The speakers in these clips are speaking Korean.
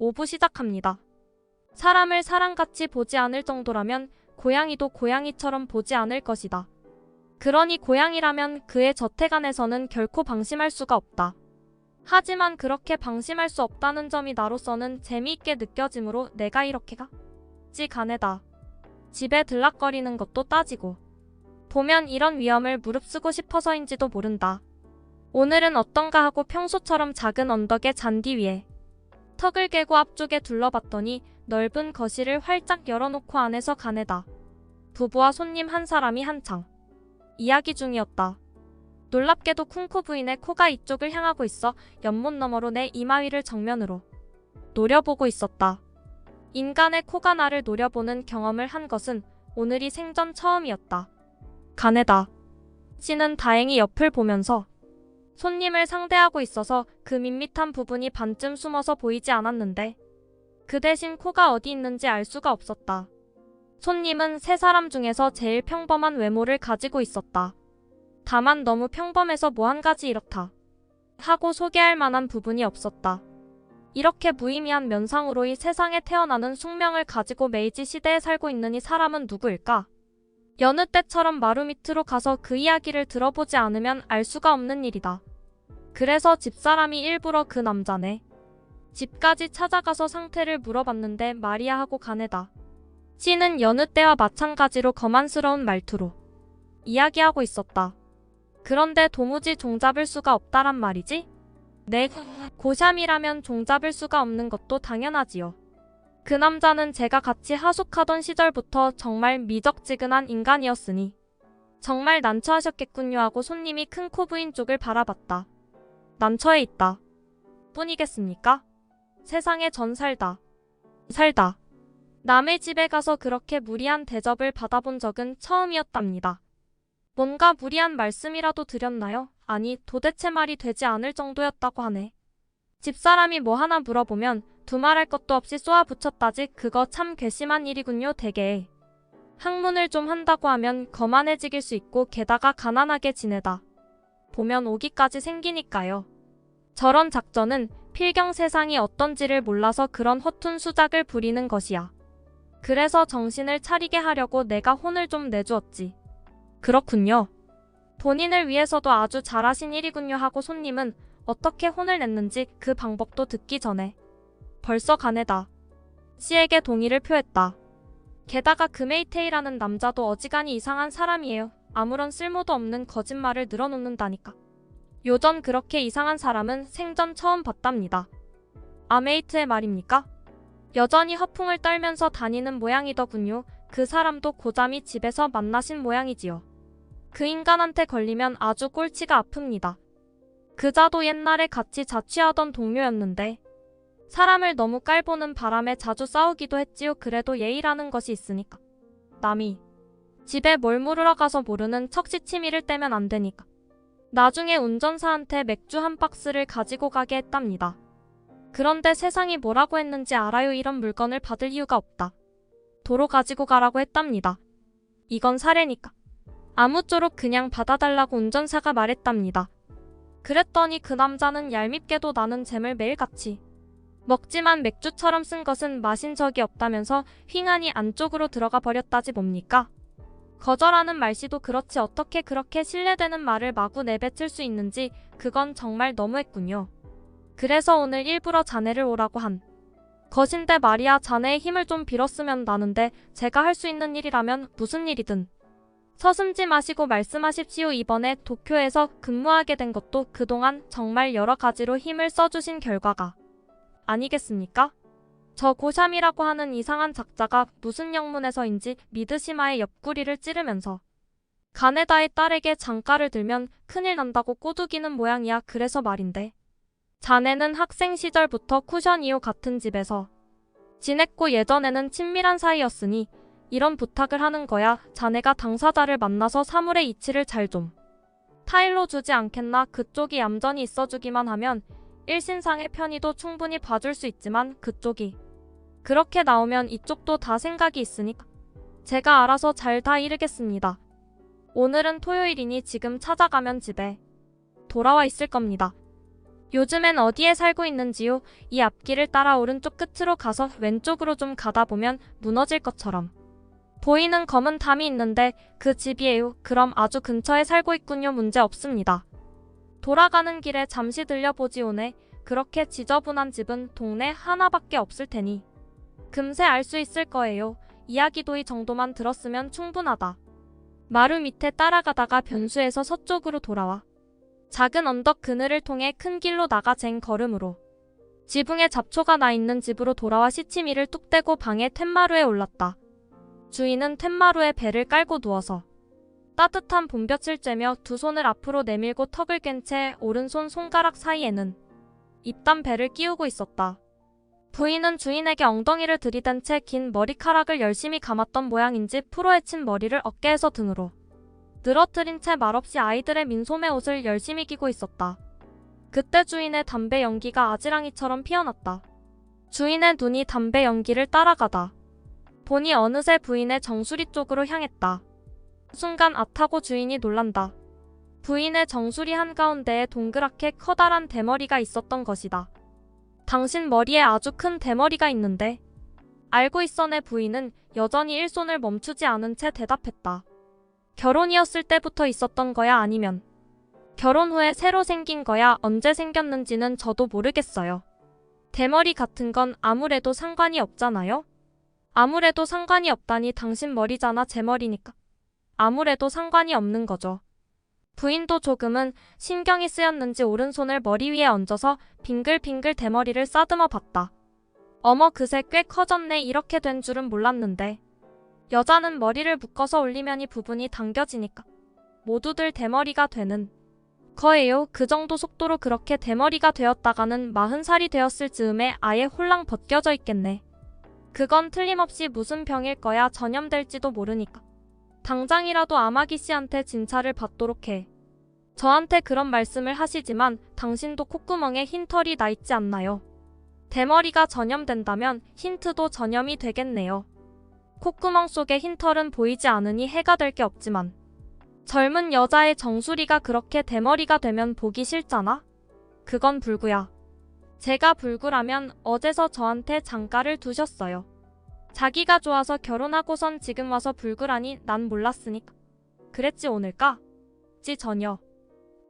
5부 시작합니다. 사람을 사람같이 보지 않을 정도라면 고양이도 고양이처럼 보지 않을 것이다. 그러니 고양이라면 그의 저택 안에서는 결코 방심할 수가 없다. 하지만 그렇게 방심할 수 없다는 점이 나로서는 재미있게 느껴지므로 내가 이렇게가 가네다. 집에 들락거리는 것도 따지고 보면 이런 위험을 무릅쓰고 싶어서인지도 모른다. 오늘은 어떤가 하고 평소처럼 작은 언덕의 잔디 위에 턱을 개고 앞쪽에 둘러봤더니 넓은 거실을 활짝 열어놓고 안에서 가네다. 부부와 손님 한 사람이 한창 이야기 중이었다. 놀랍게도 쿵쿠 부인의 코가 이쪽을 향하고 있어 연못 너머로 내 이마 위를 정면으로 노려보고 있었다. 인간의 코가 나를 노려보는 경험을 한 것은 오늘이 생전 처음이었다. 가네다 씨는 다행히 옆을 보면서 손님을 상대하고 있어서 그 밋밋한 부분이 반쯤 숨어서 보이지 않았는데 그 대신 코가 어디 있는지 알 수가 없었다. 손님은 세 사람 중에서 제일 평범한 외모를 가지고 있었다. 다만 너무 평범해서 뭐 한 가지 이렇다 하고 소개할 만한 부분이 없었다. 이렇게 무의미한 면상으로 이 세상에 태어나는 숙명을 가지고 메이지 시대에 살고 있는 이 사람은 누구일까? 여느 때처럼 마루 밑으로 가서 그 이야기를 들어보지 않으면 알 수가 없는 일이다. 그래서 집사람이 일부러 그 남자네 집까지 찾아가서 상태를 물어봤는데 말이야 하고 가네다. 씨는 여느 때와 마찬가지로 거만스러운 말투로 이야기하고 있었다. 그런데 도무지 종잡을 수가 없다란 말이지? 네, 고샴이라면 종잡을 수가 없는 것도 당연하지요. 그 남자는 제가 같이 하숙하던 시절부터 정말 미적지근한 인간이었으니 정말 난처하셨겠군요 하고 손님이 큰 코 부인 쪽을 바라봤다. 난처해 있다 뿐이겠습니까? 세상에 전 살다 남의 집에 가서 그렇게 무리한 대접을 받아본 적은 처음이었답니다. 뭔가 무리한 말씀이라도 드렸나요? 아니, 도대체 말이 되지 않을 정도였다고 하네. 집사람이 뭐 하나 물어보면 두말할 것도 없이 쏘아붙였다지. 그거 참 괘씸한 일이군요. 되게 학문을 좀 한다고 하면 거만해지길 수 있고 게다가 가난하게 지내다 보면 오기까지 생기니까요. 저런 작전은 필경 세상이 어떤지를 몰라서 그런 허튼 수작을 부리는 것이야. 그래서 정신을 차리게 하려고 내가 혼을 좀 내주었지. 그렇군요. 본인을 위해서도 아주 잘하신 일이군요 하고 손님은 어떻게 혼을 냈는지 그 방법도 듣기 전에 벌써 가네다 씨에게 동의를 표했다. 게다가 그 메이테이라는 남자도 어지간히 이상한 사람이에요. 아무런 쓸모도 없는 거짓말을 늘어놓는다니까. 요전 그렇게 이상한 사람은 생전 처음 봤답니다. 아메이트의 말입니까? 여전히 허풍을 떨면서 다니는 모양이더군요. 그 사람도 고잠이 집에서 만나신 모양이지요. 그 인간한테 걸리면 아주 꼴찌가 아픕니다. 그자도 옛날에 같이 자취하던 동료였는데 사람을 너무 깔보는 바람에 자주 싸우기도 했지요. 그래도 예의라는 것이 있으니까. 남이 집에 뭘 물으러 가서 모르는 척 시치미를 떼면 안 되니까. 나중에 운전사한테 맥주 한 박스를 가지고 가게 했답니다. 그런데 세상이 뭐라고 했는지 알아요? 이런 물건을 받을 이유가 없다. 도로 가지고 가라고 했답니다. 이건 사례니까. 아무쪼록 그냥 받아달라고 운전사가 말했답니다. 그랬더니 그 남자는 얄밉게도 나는 잼을 매일같이 먹지만 맥주처럼 쓴 것은 마신 적이 없다면서 휑하니 안쪽으로 들어가 버렸다지 뭡니까? 거절하는 말씨도 그렇지 어떻게 그렇게 신뢰되는 말을 마구 내뱉을 수 있는지 그건 정말 너무했군요. 그래서 오늘 일부러 자네를 오라고 한 것인데 말이야. 자네의 힘을 좀 빌었으면 나는데 제가 할 수 있는 일이라면 무슨 일이든 서슴지 마시고 말씀하십시오. 이번에 도쿄에서 근무하게 된 것도 그동안 정말 여러 가지로 힘을 써주신 결과가 아니겠습니까? 저 고샴이라고 하는 이상한 작자가 무슨 영문에서인지 미드시마의 옆구리를 찌르면서 가네다의 딸에게 장가를 들면 큰일 난다고 꼬드기는 모양이야. 그래서 말인데 자네는 학생 시절부터 쿠션이요 같은 집에서 지냈고 예전에는 친밀한 사이였으니 이런 부탁을 하는 거야. 자네가 당사자를 만나서 사물의 이치를 잘 좀 타일로 주지 않겠나? 그쪽이 얌전히 있어주기만 하면 일신상의 편의도 충분히 봐줄 수 있지만 그쪽이 그렇게 나오면 이쪽도 다 생각이 있으니까 제가 알아서 잘 다 이르겠습니다. 오늘은 토요일이니 지금 찾아가면 집에 돌아와 있을 겁니다. 요즘엔 어디에 살고 있는지요? 이 앞길을 따라 오른쪽 끝으로 가서 왼쪽으로 좀 가다 보면 무너질 것처럼 보이는 검은 담이 있는데 그 집이에요. 그럼 아주 근처에 살고 있군요. 문제 없습니다. 돌아가는 길에 잠시 들려보지오네. 그렇게 지저분한 집은 동네 하나밖에 없을 테니 금세 알 수 있을 거예요. 이야기도 이 정도만 들었으면 충분하다. 마루 밑에 따라가다가 변수에서 서쪽으로 돌아와 작은 언덕 그늘을 통해 큰 길로 나가 쟁 걸음으로 지붕에 잡초가 나 있는 집으로 돌아와 시치미를 뚝 떼고 방의 툇마루에 올랐다. 주인은 툇마루에 배를 깔고 누워서 따뜻한 봄볕을 쬐며 두 손을 앞으로 내밀고 턱을 괸 채 오른손 손가락 사이에는 입단 배를 끼우고 있었다. 부인은 주인에게 엉덩이를 들이댄 채 긴 머리카락을 열심히 감았던 모양인지 풀어헤친 머리를 어깨에서 등으로 늘어뜨린 채 말없이 아이들의 민소매 옷을 열심히 끼고 있었다. 그때 주인의 담배 연기가 아지랑이처럼 피어났다. 주인의 눈이 담배 연기를 따라가다 보니 어느새 부인의 정수리 쪽으로 향했다. 순간 앗하고 주인이 놀란다. 부인의 정수리 한가운데에 동그랗게 커다란 대머리가 있었던 것이다. 당신 머리에 아주 큰 대머리가 있는데? 알고 있어. 내 부인은 여전히 일손을 멈추지 않은 채 대답했다. 결혼이었을 때부터 있었던 거야? 아니면 결혼 후에 새로 생긴 거야? 언제 생겼는지는 저도 모르겠어요. 대머리 같은 건 아무래도 상관이 없잖아요? 아무래도 상관이 없다니 당신 머리잖아. 제 머리니까. 아무래도 상관이 없는 거죠. 부인도 조금은 신경이 쓰였는지 오른손을 머리 위에 얹어서 빙글빙글 대머리를 싸듬어 봤다. 어머, 그새 꽤 커졌네. 이렇게 된 줄은 몰랐는데. 여자는 머리를 묶어서 올리면 이 부분이 당겨지니까 모두들 대머리가 되는 거예요. 그 정도 속도로 그렇게 대머리가 되었다가는 40살이 되었을 즈음에 아예 홀랑 벗겨져 있겠네. 그건 틀림없이 무슨 병일 거야. 전염될지도 모르니까. 당장이라도 아마기 씨한테 진찰을 받도록 해. 저한테 그런 말씀을 하시지만 당신도 콧구멍에 흰 털이 나 있지 않나요? 대머리가 전염된다면 흰트도 전염이 되겠네요. 콧구멍 속에 흰 털은 보이지 않으니 해가 될 게 없지만 젊은 여자의 정수리가 그렇게 대머리가 되면 보기 싫잖아? 그건 불구야. 제가 불구라면 어제서 저한테 장가를 두셨어요. 자기가 좋아서 결혼하고선 지금 와서 불구라니 난 몰랐으니까. 그랬지 오늘까? 지 전혀.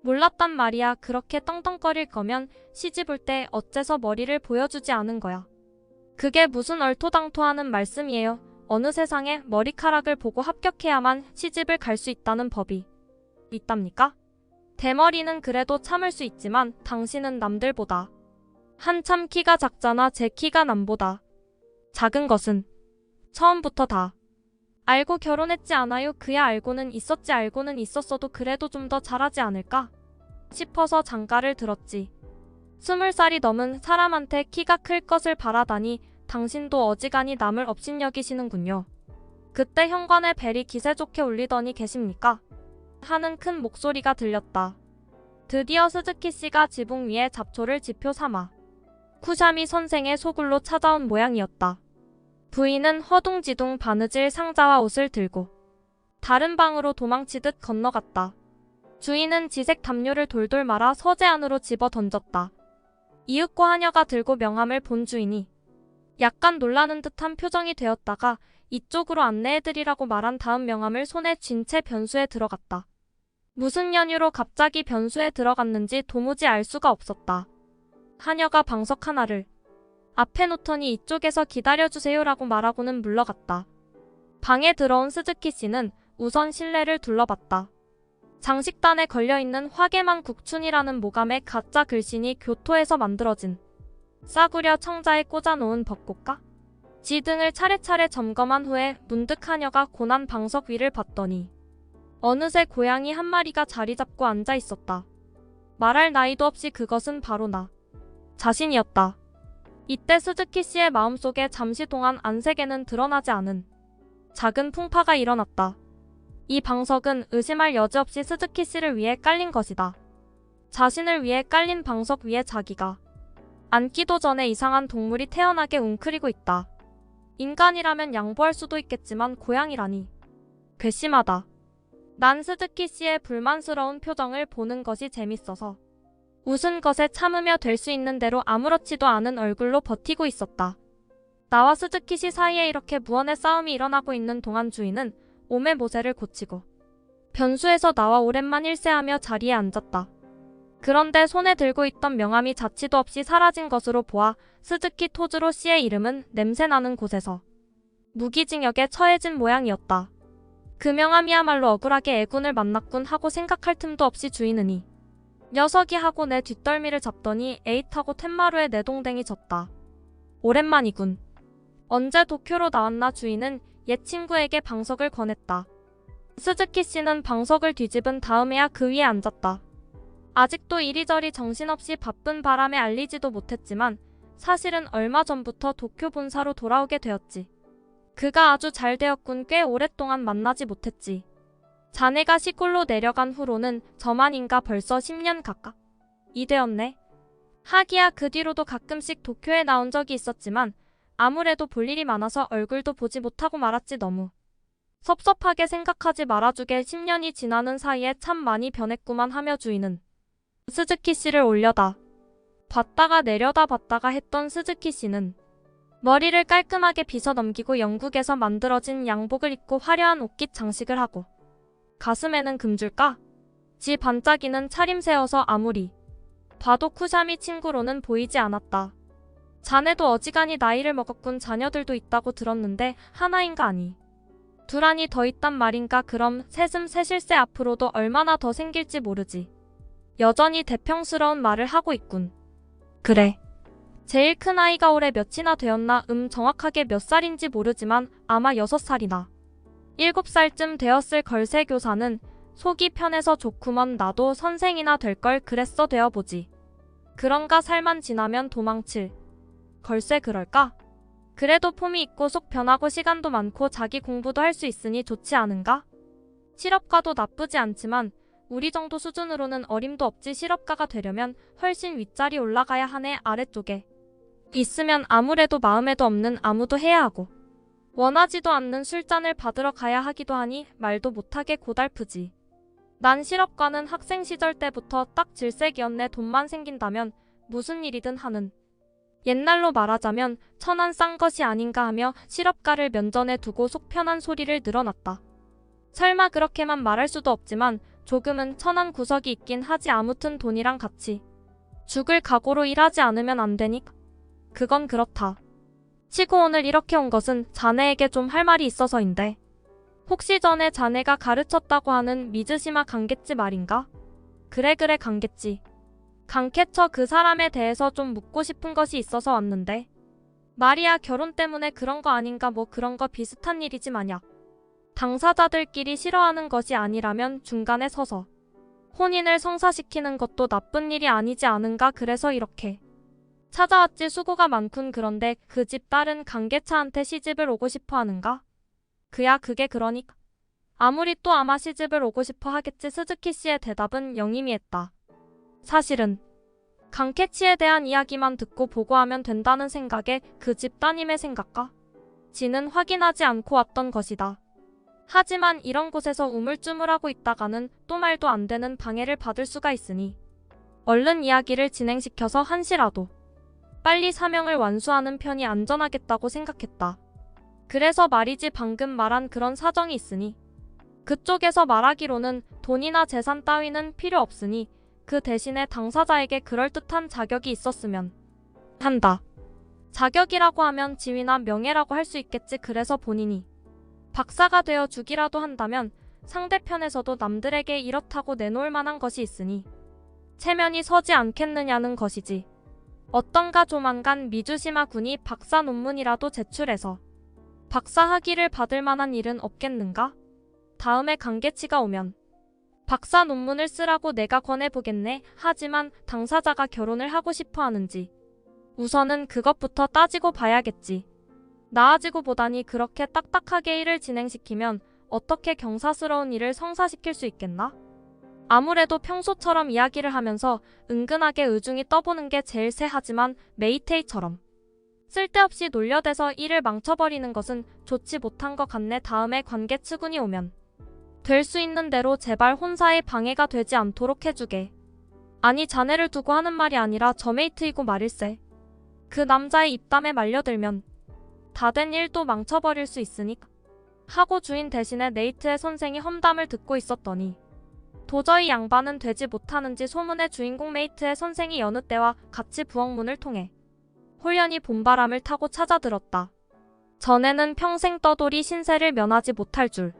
몰랐단 말이야. 그렇게 떵떵거릴 거면 시집 올 때 어째서 머리를 보여주지 않은 거야. 그게 무슨 얼토당토하는 말씀이에요. 어느 세상에 머리카락을 보고 합격해야만 시집을 갈 수 있다는 법이 있답니까? 대머리는 그래도 참을 수 있지만 당신은 남들보다 한참 키가 작잖아. 제 키가 남보다 작은 것은 처음부터 다 알고 결혼했지 않아요? 그야 알고는 있었지. 알고는 있었어도 그래도 좀 더 잘하지 않을까 싶어서 장가를 들었지. 20살이 넘은 사람한테 키가 클 것을 바라다니 당신도 어지간히 남을 업신여기시는군요. 그때 현관에 벨이 기세 좋게 울리더니 계십니까? 하는 큰 목소리가 들렸다. 드디어 스즈키 씨가 지붕 위에 잡초를 지표 삼아 쿠샤미 선생의 소굴로 찾아온 모양이었다. 부인은 허둥지둥 바느질 상자와 옷을 들고 다른 방으로 도망치듯 건너갔다. 주인은 지색 담요를 돌돌 말아 서재 안으로 집어 던졌다. 이윽고 하녀가 들고 명함을 본 주인이 약간 놀라는 듯한 표정이 되었다가 이쪽으로 안내해드리라고 말한 다음 명함을 손에 쥔 채 변수에 들어갔다. 무슨 연유로 갑자기 변수에 들어갔는지 도무지 알 수가 없었다. 하녀가 방석 하나를 앞에 놓더니 이쪽에서 기다려주세요라고 말하고는 물러갔다. 방에 들어온 스즈키 씨는 우선 실내를 둘러봤다. 장식단에 걸려있는 화개만 국춘이라는 모감의 가짜 글씨니 교토에서 만들어진 싸구려 청자에 꽂아놓은 벚꽃과 지 등을 차례차례 점검한 후에 문득 하녀가 고난 방석 위를 봤더니 어느새 고양이 한 마리가 자리 잡고 앉아 있었다. 말할 나이도 없이 그것은 바로 나 자신이었다. 이때 스즈키 씨의 마음속에 잠시 동안 안색에는 드러나지 않은 작은 풍파가 일어났다. 이 방석은 의심할 여지 없이 스즈키 씨를 위해 깔린 것이다. 자신을 위해 깔린 방석 위에 자기가 앉기도 전에 이상한 동물이 태연하게 웅크리고 있다. 인간이라면 양보할 수도 있겠지만 고양이라니. 괘씸하다. 난 스즈키 씨의 불만스러운 표정을 보는 것이 재밌어서 웃은 것에 참으며 될 수 있는 대로 아무렇지도 않은 얼굴로 버티고 있었다. 나와 스즈키씨 사이에 이렇게 무언의 싸움이 일어나고 있는 동안 주인은 몸의 모세를 고치고 변수에서 나와 오랜만 일세하며 자리에 앉았다. 그런데 손에 들고 있던 명함이 자취도 없이 사라진 것으로 보아 스즈키 토즈로 씨의 이름은 냄새나는 곳에서 무기징역에 처해진 모양이었다. 그 명함이야말로 억울하게 애군을 만났군 하고 생각할 틈도 없이 주인은 이 녀석이 하고 내 뒷덜미를 잡더니 에잇하고 텐마루에 내동댕이 졌다. 오랜만이군. 언제 도쿄로 나왔나 주인은 옛 친구에게 방석을 권했다. 스즈키 씨는 방석을 뒤집은 다음에야 그 위에 앉았다. 아직도 이리저리 정신없이 바쁜 바람에 알리지도 못했지만 사실은 얼마 전부터 도쿄 본사로 돌아오게 되었지. 그가 아주 잘 되었군. 꽤 오랫동안 만나지 못했지. 자네가 시골로 내려간 후로는 저만인가 벌써 10년 가까이 되었네. 하기야 그 뒤로도 가끔씩 도쿄에 나온 적이 있었지만 아무래도 볼 일이 많아서 얼굴도 보지 못하고 말았지. 너무 섭섭하게 생각하지 말아주게. 10년이 지나는 사이에 참 많이 변했구만 하며 주인은 스즈키 씨를 올려다 봤다가 내려다 봤다가 했던 스즈키 씨는 머리를 깔끔하게 빗어 넘기고 영국에서 만들어진 양복을 입고 화려한 옷깃 장식을 하고 가슴에는 금줄까? 지 반짝이는 차림새여서 아무리 봐도 쿠샤미 친구로는 보이지 않았다. 자네도 어지간히 나이를 먹었군. 자녀들도 있다고 들었는데 하나인가 아니 둘아니 더 있단 말인가? 그럼 셋음 셋일세. 앞으로도 얼마나 더 생길지 모르지. 여전히 대평스러운 말을 하고 있군. 그래. 제일 큰 아이가 올해 몇이나 되었나? 정확하게 몇 살인지 모르지만 아마 6살이나 7살쯤 되었을 걸세. 교사는 속이 편해서 좋구먼. 나도 선생이나 될 걸 그랬어. 되어보지. 그런가? 살만 지나면 도망칠 걸세. 그럴까? 그래도 폼이 있고 속 편하고 시간도 많고 자기 공부도 할 수 있으니 좋지 않은가? 실업가도 나쁘지 않지만 우리 정도 수준으로는 어림도 없지. 실업가가 되려면 훨씬 윗자리 올라가야 하네. 아래쪽에 있으면 아무래도 마음에도 없는 아무도 해야 하고 원하지도 않는 술잔을 받으러 가야 하기도 하니 말도 못하게 고달프지. 난 실업가는 학생 시절 때부터 딱 질색이었네. 돈만 생긴다면 무슨 일이든 하는. 옛날로 말하자면 천안 싼 것이 아닌가 하며 실업가를 면전에 두고 속 편한 소리를 늘어놨다. 설마 그렇게만 말할 수도 없지만 조금은 천한 구석이 있긴 하지. 아무튼 돈이랑 같이 죽을 각오로 일하지 않으면 안 되니까. 그건 그렇다. 치고 오늘 이렇게 온 것은 자네에게 좀 할 말이 있어서인데 혹시 전에 자네가 가르쳤다고 하는 미즈시마 강겠지 말인가? 그래 강겠지. 강캐쳐 그 사람에 대해서 좀 묻고 싶은 것이 있어서 왔는데 말이야. 결혼 때문에 그런 거 아닌가? 뭐 그런 거 비슷한 일이지. 만약 당사자들끼리 싫어하는 것이 아니라면 중간에 서서 혼인을 성사시키는 것도 나쁜 일이 아니지 않은가? 그래서 이렇게 찾아왔지. 수고가 많군. 그런데 그 집 딸은 강계차한테 시집을 오고 싶어 하는가? 그야 그게 그러니까. 아무리 또 아마 시집을 오고 싶어 하겠지. 스즈키 씨의 대답은 영희미했다. 사실은 강캐치에 대한 이야기만 듣고 보고하면 된다는 생각에 그 집 따님의 생각과 지는 확인하지 않고 왔던 것이다. 하지만 이런 곳에서 우물쭈물하고 있다가는 또 말도 안 되는 방해를 받을 수가 있으니 얼른 이야기를 진행시켜서 한시라도 빨리 사명을 완수하는 편이 안전하겠다고 생각했다. 그래서 말이지. 방금 말한 그런 사정이 있으니 그쪽에서 말하기로는 돈이나 재산 따위는 필요 없으니 그 대신에 당사자에게 그럴듯한 자격이 있었으면 한다. 자격이라고 하면 지위나 명예라고 할 수 있겠지. 그래서 본인이 박사가 되어 주기라도 한다면 상대편에서도 남들에게 이렇다고 내놓을 만한 것이 있으니 체면이 서지 않겠느냐는 것이지. 어떤가? 조만간 미주시마 군이 박사 논문이라도 제출해서 박사 학위를 받을 만한 일은 없겠는가? 다음에 강계치가 오면 박사 논문을 쓰라고 내가 권해보겠네. 하지만 당사자가 결혼을 하고 싶어 하는지 우선은 그것부터 따지고 봐야겠지. 나아지고 보다니 그렇게 딱딱하게 일을 진행시키면 어떻게 경사스러운 일을 성사시킬 수 있겠나? 아무래도 평소처럼 이야기를 하면서 은근하게 의중이 떠보는 게 제일 세하지만 메이테이처럼 쓸데없이 놀려대서 일을 망쳐버리는 것은 좋지 못한 것 같네. 다음에 관계 측은이 오면 될 수 있는 대로 제발 혼사에 방해가 되지 않도록 해주게. 아니 자네를 두고 하는 말이 아니라 저 메이트이고 말일세. 그 남자의 입담에 말려들면 다 된 일도 망쳐버릴 수 있으니까. 하고 주인 대신에 네이트의 선생이 험담을 듣고 있었더니 도저히 양반은 되지 못하는지 소문의 주인공 메이트의 선생이 여느 때와 같이 부엌문을 통해 홀연히 봄바람을 타고 찾아들었다. 전에는 평생 떠돌이 신세를 면하지 못할 줄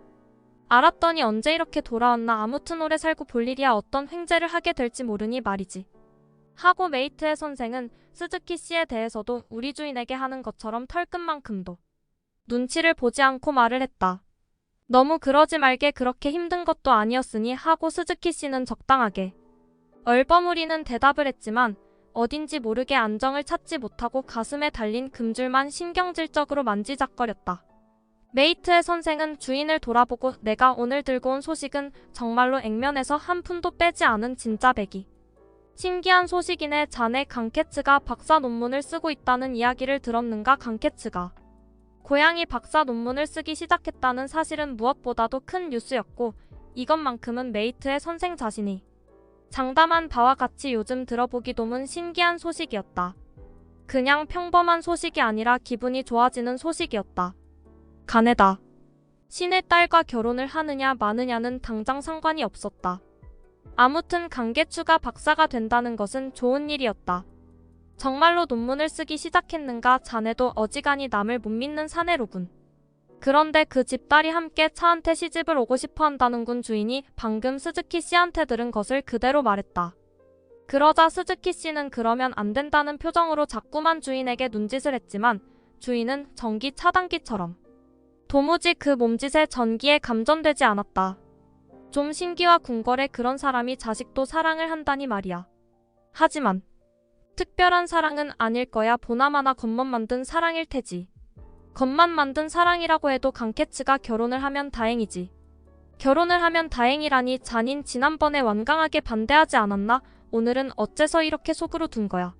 알았더니 언제 이렇게 돌아왔나. 아무튼 오래 살고 볼 일이야 어떤 횡재를 하게 될지 모르니 말이지. 하고 메이트의 선생은 스즈키 씨에 대해서도 우리 주인에게 하는 것처럼 털끝만큼도 눈치를 보지 않고 말을 했다. 너무 그러지 말게, 그렇게 힘든 것도 아니었으니. 하고 스즈키 씨는 적당하게 얼버무리는 대답을 했지만 어딘지 모르게 안정을 찾지 못하고 가슴에 달린 금줄만 신경질적으로 만지작거렸다. 메이트의 선생은 주인을 돌아보고 내가 오늘 들고 온 소식은 정말로 액면에서 한 푼도 빼지 않은 진짜 백이 신기한 소식이네. 자네 강케츠가 박사 논문을 쓰고 있다는 이야기를 들었는가? 강케츠가 고양이 박사 논문을 쓰기 시작했다는 사실은 무엇보다도 큰 뉴스였고 이것만큼은 메이트의 선생 자신이 장담한 바와 같이 요즘 들어보기 드문 신기한 소식이었다. 그냥 평범한 소식이 아니라 기분이 좋아지는 소식이었다. 가네다. 신의 딸과 결혼을 하느냐 마느냐는 당장 상관이 없었다. 아무튼 강계추가 박사가 된다는 것은 좋은 일이었다. 정말로 논문을 쓰기 시작했는가? 자네도 어지간히 남을 못 믿는 사내로군. 그런데 그 집딸이 함께 차한테 시집을 오고 싶어 한다는군. 주인이 방금 스즈키 씨한테 들은 것을 그대로 말했다. 그러자 스즈키 씨는 그러면 안 된다는 표정으로 자꾸만 주인에게 눈짓을 했지만 주인은 전기 차단기처럼 도무지 그 몸짓에 전기에 감전되지 않았다. 좀 신기와 궁궐에 그런 사람이 자식도 사랑을 한다니 말이야. 하지만 특별한 사랑은 아닐 거야. 보나마나 겉멋 만든 사랑일 테지. 겉만 만든 사랑이라고 해도 강케츠가 결혼을 하면 다행이지. 결혼을 하면 다행이라니. 자닌 지난번에 완강하게 반대하지 않았나? 오늘은 어째서 이렇게 속으로 둔 거야?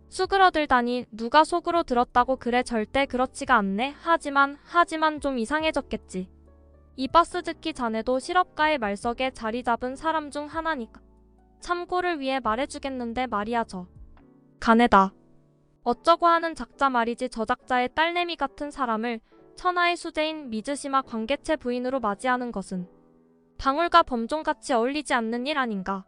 수그러들다니. 누가 속으로 들었다고 그래. 절대 그렇지가 않네. 하지만 좀 이상해졌겠지. 이봐 스즈키, 자네도 실업가의 말석에 자리 잡은 사람 중 하나니까 참고를 위해 말해주겠는데 말이야. 저 가네다. 어쩌고 하는 작자 말이지. 저 작자의 딸내미 같은 사람을 천하의 수재인 미즈시마 관계체 부인으로 맞이하는 것은 방울과 범종같이 어울리지 않는 일 아닌가.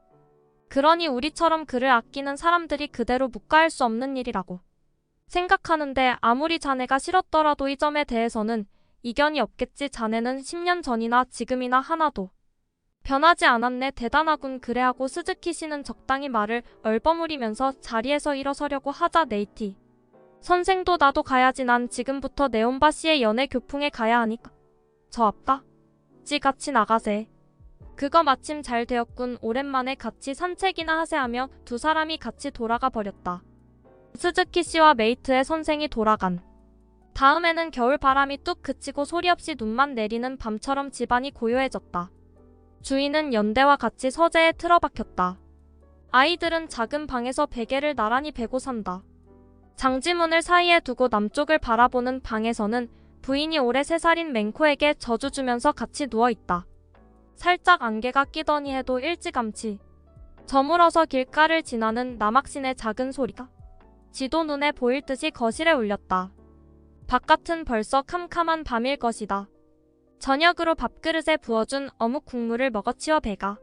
그러니 우리처럼 그를 아끼는 사람들이 그대로 묵과할 수 없는 일이라고 생각하는데 아무리 자네가 싫었더라도 이 점에 대해서는 이견이 없겠지. 자네는 10년 전이나 지금이나 하나도 변하지 않았네. 대단하군. 그래. 하고 스즈키 씨는 적당히 말을 얼버무리면서 자리에서 일어서려고 하자 네이티 선생도 나도 가야지. 난 지금부터 네온바 씨의 연애 교풍에 가야 하니까 저 아빠지 같이 나가세. 그거 마침 잘 되었군. 오랜만에 같이 산책이나 하세 하며 두 사람이 같이 돌아가 버렸다. 스즈키 씨와 메이트의 선생이 돌아간 다음에는 겨울 바람이 뚝 그치고 소리 없이 눈만 내리는 밤처럼 집안이 고요해졌다. 주인은 연대와 같이 서재에 틀어박혔다. 아이들은 작은 방에서 베개를 나란히 베고 산다. 장지문을 사이에 두고 남쪽을 바라보는 방에서는 부인이 올해 3살인 맹코에게 젖을 주면서 같이 누워있다. 살짝 안개가 끼더니 해도 일찌감치 저물어서 길가를 지나는 남학신의 작은 소리가 지도 눈에 보일 듯이 거실에 울렸다. 바깥은 벌써 캄캄한 밤일 것이다. 저녁으로 밥그릇에 부어준 어묵 국물을 먹어치워 배가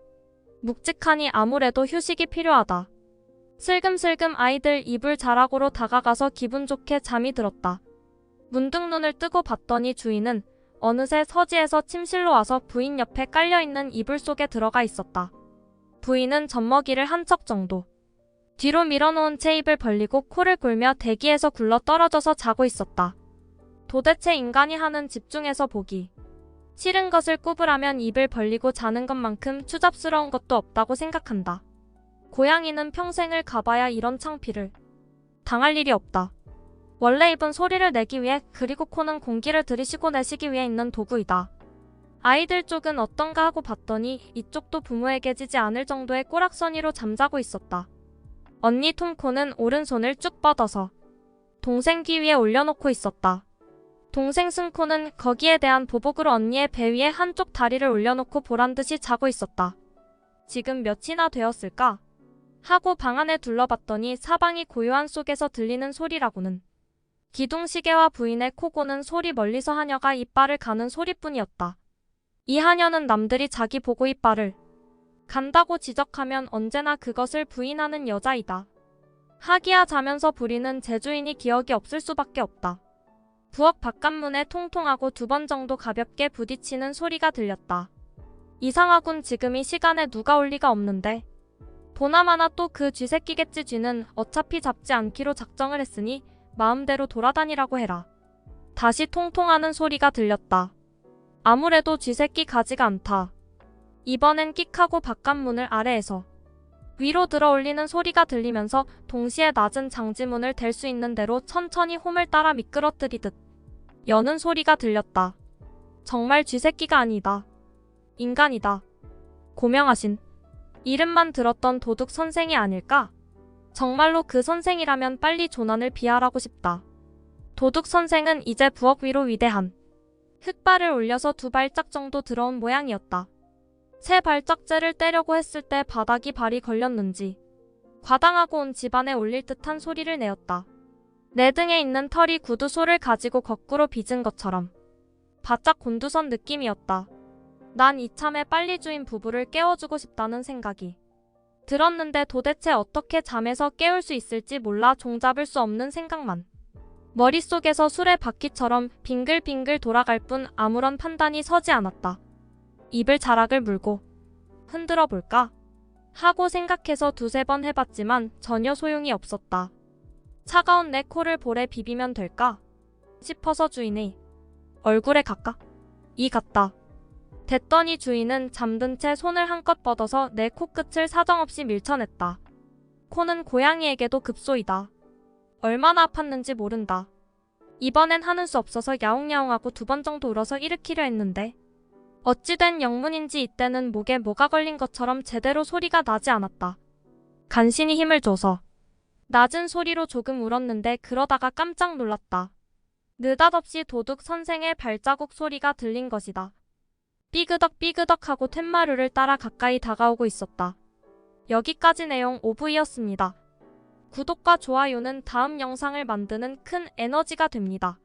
묵직하니 아무래도 휴식이 필요하다. 슬금슬금 아이들 이불 자락으로 다가가서 기분 좋게 잠이 들었다. 문득 눈을 뜨고 봤더니 주인은 어느새 서지에서 침실로 와서 부인 옆에 깔려있는 이불 속에 들어가 있었다. 부인은 젖먹이를 한 척 정도 뒤로 밀어놓은 채 입을 벌리고 코를 골며 대기에서 굴러 떨어져서 자고 있었다. 도대체 인간이 하는 집중해서 보기 싫은 것을 꼽으라면 입을 벌리고 자는 것만큼 추잡스러운 것도 없다고 생각한다. 고양이는 평생을 가봐야 이런 창피를 당할 일이 없다. 원래 입은 소리를 내기 위해, 그리고 코는 공기를 들이쉬고 내쉬기 위해 있는 도구이다. 아이들 쪽은 어떤가 하고 봤더니 이쪽도 부모에게 지지 않을 정도의 꼬락서니로 잠자고 있었다. 언니 톰코는 오른손을 쭉 뻗어서 동생 귀 위에 올려놓고 있었다. 동생 승코는 거기에 대한 보복으로 언니의 배 위에 한쪽 다리를 올려놓고 보란듯이 자고 있었다. 지금 몇이나 되었을까? 하고 방 안에 둘러봤더니 사방이 고요한 속에서 들리는 소리라고는 기둥시계와 부인의 코 고는 소리, 멀리서 하녀가 이빨을 가는 소리뿐이었다. 이 하녀는 남들이 자기 보고 이빨을 간다고 지적하면 언제나 그것을 부인하는 여자이다. 하기야 자면서 부리는 제주인이 기억이 없을 수밖에 없다. 부엌 바깥문에 통통하고 2번 정도 가볍게 부딪히는 소리가 들렸다. 이상하군, 지금 이 시간에 누가 올 리가 없는데. 보나마나 또 그 쥐새끼겠지. 쥐는 어차피 잡지 않기로 작정을 했으니 마음대로 돌아다니라고 해라. 다시 통통하는 소리가 들렸다. 아무래도 쥐새끼 가지가 않다. 이번엔 끽하고 바깥문을 아래에서 위로 들어 올리는 소리가 들리면서 동시에 낮은 장지문을 댈 수 있는 대로 천천히 홈을 따라 미끄러뜨리듯 여는 소리가 들렸다. 정말 쥐새끼가 아니다. 인간이다. 고명하신 이름만 들었던 도둑 선생이 아닐까? 정말로 그 선생이라면 빨리 조난을 비하라고 싶다. 도둑 선생은 이제 부엌 위로 위대한 흙발을 올려서 2발짝 정도 들어온 모양이었다. 3발짝째를 떼려고 했을 때 바닥이 발이 걸렸는지 과당하고 온 집안에 올릴 듯한 소리를 내었다. 내 등에 있는 털이 구두소를 가지고 거꾸로 빚은 것처럼 바짝 곤두선 느낌이었다. 난 이참에 빨리 주인 부부를 깨워주고 싶다는 생각이 들었는데 도대체 어떻게 잠에서 깨울 수 있을지 몰라 종잡을 수 없는 생각만 머릿속에서 수레바퀴처럼 빙글빙글 돌아갈 뿐 아무런 판단이 서지 않았다. 입을 자락을 물고 흔들어 볼까 하고 생각해서 2-3번 해봤지만 전혀 소용이 없었다. 차가운 내 코를 볼에 비비면 될까 싶어서 주인의 얼굴에 가까이 갔다. 됐더니 주인은 잠든 채 손을 한껏 뻗어서 내 코끝을 사정없이 밀쳐냈다. 코는 고양이에게도 급소이다. 얼마나 아팠는지 모른다. 이번엔 하는 수 없어서 야옹야옹하고 2번 정도 울어서 일으키려 했는데 어찌된 영문인지 이때는 목에 뭐가 걸린 것처럼 제대로 소리가 나지 않았다. 간신히 힘을 줘서 낮은 소리로 조금 울었는데 그러다가 깜짝 놀랐다. 느닷없이 도둑 선생의 발자국 소리가 들린 것이다. 삐그덕 삐그덕하고 툇마루를 따라 가까이 다가오고 있었다. 여기까지 내용 OV였습니다. 구독과 좋아요는 다음 영상을 만드는 큰 에너지가 됩니다.